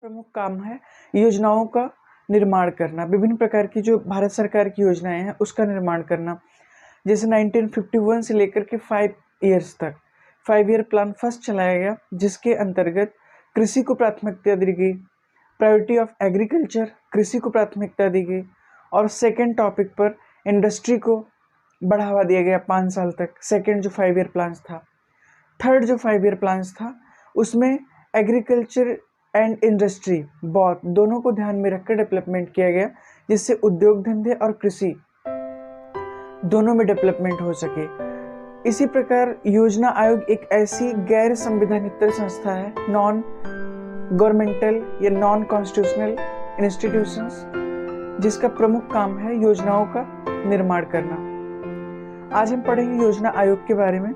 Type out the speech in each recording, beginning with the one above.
प्रमुख काम है योजनाओं का निर्माण करना। विभिन्न प्रकार की जो भारत सरकार की योजनाएं हैं उसका निर्माण करना। जैसे 1951 से लेकर के 5 ईयर्स तक 5 ईयर प्लान फर्स्ट चलाया गया, जिसके अंतर्गत कृषि को प्राथमिकता दी गई, प्रायोरिटी ऑफ एग्रीकल्चर, कृषि को प्राथमिकता दी गई। और सेकेंड टॉपिक पर इंडस्ट्री को बढ़ावा दिया गया 5 साल तक। सेकेंड जो 5 ईयर प्लान था। थर्ड जो 5 ईयर प्लान था उसमें एग्रीकल्चर एंड इंडस्ट्री दोनों को ध्यान में रखकर डेवलपमेंट किया गया, जिससे उद्योग धंधे और कृषि दोनों में डेवलपमेंट हो सके। इसी प्रकार योजना आयोग एक ऐसी गैर संविधानिक संस्था है, नॉन गवर्नमेंटल या नॉन कॉन्स्टिट्यूशनल इंस्टीट्यूशंस, जिसका प्रमुख काम है योजनाओं का निर्माण करना। आज हम पढ़ेंगे योजना आयोग के बारे में।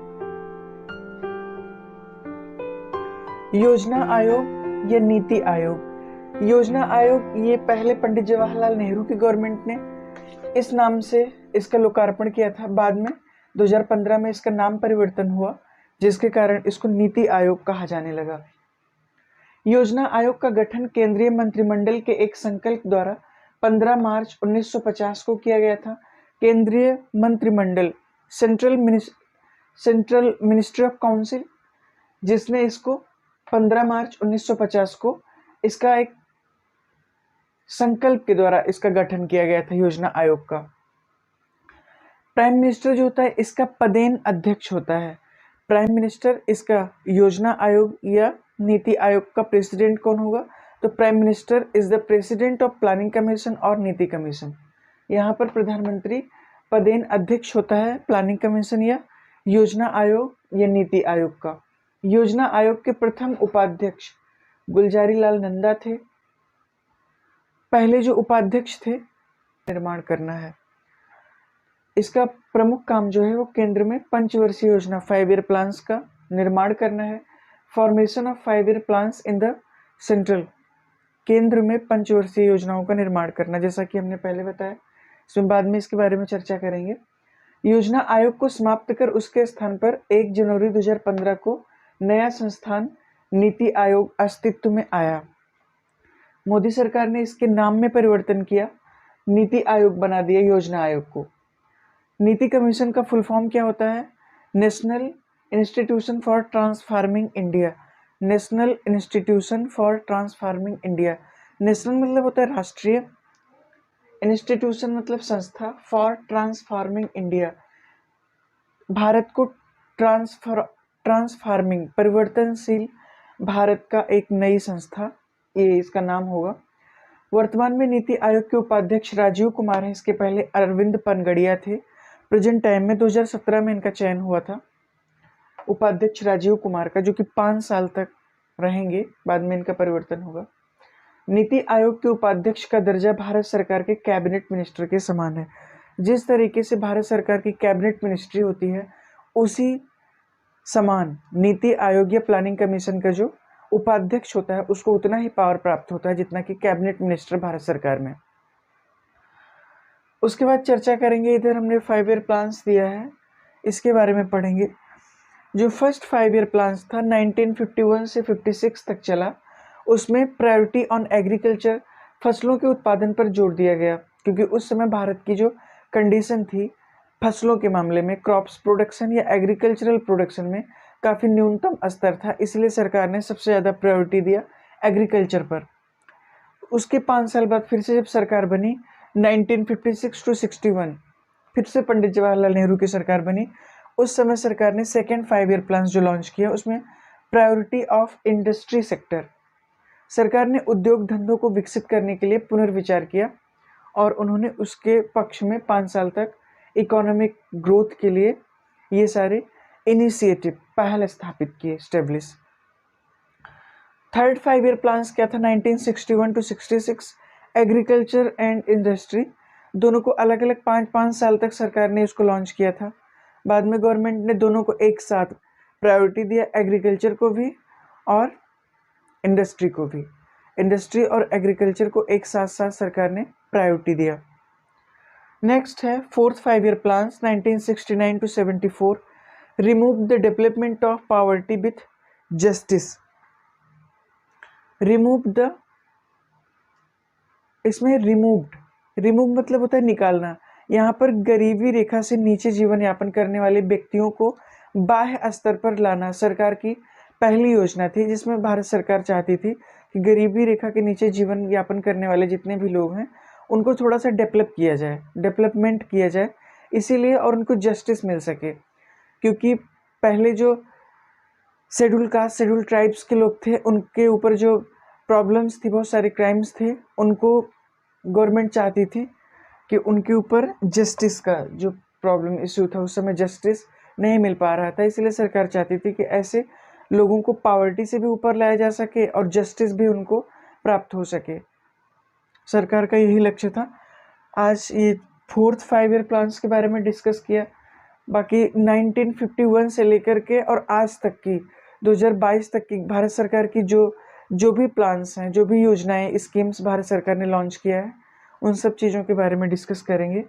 योजना आयोग या नीति आयोग। योजना आयोग ये पहले पंडित जवाहरलाल नेहरू की गवर्नमेंट ने इस नाम से इसका लोकार्पण किया था। बाद में 2015 में इसका नाम परिवर्तन हुआ, जिसके कारण इसको नीति आयोग कहा जाने लगा। योजना आयोग का गठन केंद्रीय मंत्रिमंडल के एक संकल्प द्वारा 15 मार्च 1950 को किया गया था। केंद्रीय मंत्रिमंडल, सेंट्रल मिनिस्ट्री ऑफ काउंसिल, जिसने इसको 15 मार्च 1950 को इसका एक संकल्प के द्वारा इसका गठन किया गया था योजना आयोग का। प्राइम मिनिस्टर जो होता है इसका पदेन अध्यक्ष होता है। प्राइम मिनिस्टर इसका योजना आयोग या नीति आयोग का प्रेसिडेंट कौन होगा? तो prime minister is the president of planning commission और नीति कमीशन। यहाँ पर प्रधानमंत्री पदेन अध्यक्ष होता है प्लानिंग कमीशन या योजना आयोग या नीति आयोग का। योजना आयोग के प्रथम उपाध्यक्ष गुलजारी लाल नंदा थे। पहले जो उपाध्यक्ष थे निर्माण करना है। इसका प्रमुख काम जो है वो केंद्र में पंचवर्षीय योजना 5 ईयर प्लान्स का निर्माण करना है। Formation of 5 year plans in the central, केंद्र में पंचवर्षीय योजनाओं का निर्माण करना, जैसा कि हमने पहले बताया। इसमें बाद में इसके बारे में चर्चा करेंगे। योजना आयोग को समाप्त कर उसके स्थान पर 1 जनवरी 2015 को नया संस्थान नीति आयोग अस्तित्व में आया। मोदी सरकार ने इसके नाम में परिवर्तन किया, नीति आयोग बना दिया योजना आयोग को। नीति कमीशन का फुल फॉर्म क्या होता है? National institution for transforming India. National institution for transforming India. National मतलब होता है राष्ट्रीय, इंस्टीट्यूशन मतलब संस्था, फॉर ट्रांसफार्मिंग इंडिया, भारत को ट्रांसफार्मिंग परिवर्तनशील भारत का एक नई संस्था, ये इसका नाम होगा। वर्तमान में नीति आयोग के उपाध्यक्ष राजीव कुमार हैं। इसके पहले अरविंद पनगड़िया थे। प्रेजेंट टाइम में 2017 में इनका चयन हुआ था उपाध्यक्ष राजीव कुमार का, जो कि 5 साल तक रहेंगे, बाद में इनका परिवर्तन होगा। नीति आयोग के उपाध्यक्ष का दर्जा भारत सरकार के कैबिनेट मिनिस्टर के समान है। जिस तरीके से भारत सरकार की कैबिनेट मिनिस्ट्री होती है, उसी समान नीति आयोग या प्लानिंग कमीशन का जो उपाध्यक्ष होता है उसको उतना ही पावर प्राप्त होता है जितना कि कैबिनेट मिनिस्टर भारत सरकार में। उसके बाद चर्चा करेंगे, इधर हमने 5 ईयर प्लान्स दिया है, इसके बारे में पढ़ेंगे। जो फर्स्ट 5 ईयर प्लान्स था 1951 से 56 तक चला, उसमें प्रायोरिटी ऑन एग्रीकल्चर, फसलों के उत्पादन पर जोर दिया गया, क्योंकि उस समय भारत की जो कंडीशन थी फसलों के मामले में, क्रॉप्स प्रोडक्शन या एग्रीकल्चरल प्रोडक्शन में काफ़ी न्यूनतम स्तर था, इसलिए सरकार ने सबसे ज़्यादा प्रायोरिटी दिया एग्रीकल्चर पर। उसके 5 साल बाद फिर से जब सरकार बनी 1956 to 61, फिर से पंडित जवाहरलाल नेहरू की सरकार बनी। उस समय सरकार ने सेकेंड 5 ईयर प्लान जो लॉन्च किया, उसमें प्रायोरिटी ऑफ इंडस्ट्री सेक्टर, सरकार ने उद्योग धंधों को विकसित करने के लिए पुनर्विचार किया और उन्होंने उसके पक्ष में 5 साल तक इकोनॉमिक ग्रोथ के लिए ये सारे इनिशिएटिव पहल स्थापित किए, स्टेब्लिश। थर्ड 5 ईयर प्लान्स क्या था 1961 to 66, एग्रीकल्चर एंड इंडस्ट्री, दोनों को अलग अलग 5-5 साल तक सरकार ने इसको लॉन्च किया था। बाद में गवर्नमेंट ने दोनों को एक साथ प्रायोरिटी दिया, एग्रीकल्चर को भी और इंडस्ट्री को भी। इंडस्ट्री और एग्रीकल्चर को एक साथ साथ सरकार ने प्रायोरिटी दिया। नेक्स्ट है fourth 5 year plans 1969 to 74, remove the development of poverty with justice. Remove the इसमें रिमूव मतलब होता है निकालना। यहाँ पर गरीबी रेखा से नीचे जीवन यापन करने वाले व्यक्तियों को बाह्य स्तर पर लाना सरकार की पहली योजना थी, जिसमें भारत सरकार चाहती थी कि गरीबी रेखा के नीचे जीवन यापन करने वाले जितने भी लोग हैं उनको थोड़ा सा डेवलपमेंट किया जाए इसीलिए, और उनको जस्टिस मिल सके। क्योंकि पहले जो शेड्यूल कास्ट शेड्यूल ट्राइब्स के लोग थे उनके ऊपर जो प्रॉब्लम्स थी, बहुत सारे क्राइम्स थे, उनको गवर्नमेंट चाहती थी कि उनके ऊपर जस्टिस का जो प्रॉब्लम इशू था उस समय जस्टिस नहीं मिल पा रहा था, इसलिए सरकार चाहती थी कि ऐसे लोगों को पावर्टी से भी ऊपर लाया जा सके और जस्टिस भी उनको प्राप्त हो सके। सरकार का यही लक्ष्य था। आज ये 4th 5 ईयर प्लान्स के बारे में डिस्कस किया। बाकी 1951 से लेकर के और आज तक की 2022 तक की भारत सरकार की जो भी प्लान्स हैं, जो भी योजनाएं, स्कीम्स भारत सरकार ने लॉन्च किया है, उन सब चीज़ों के बारे में डिस्कस करेंगे।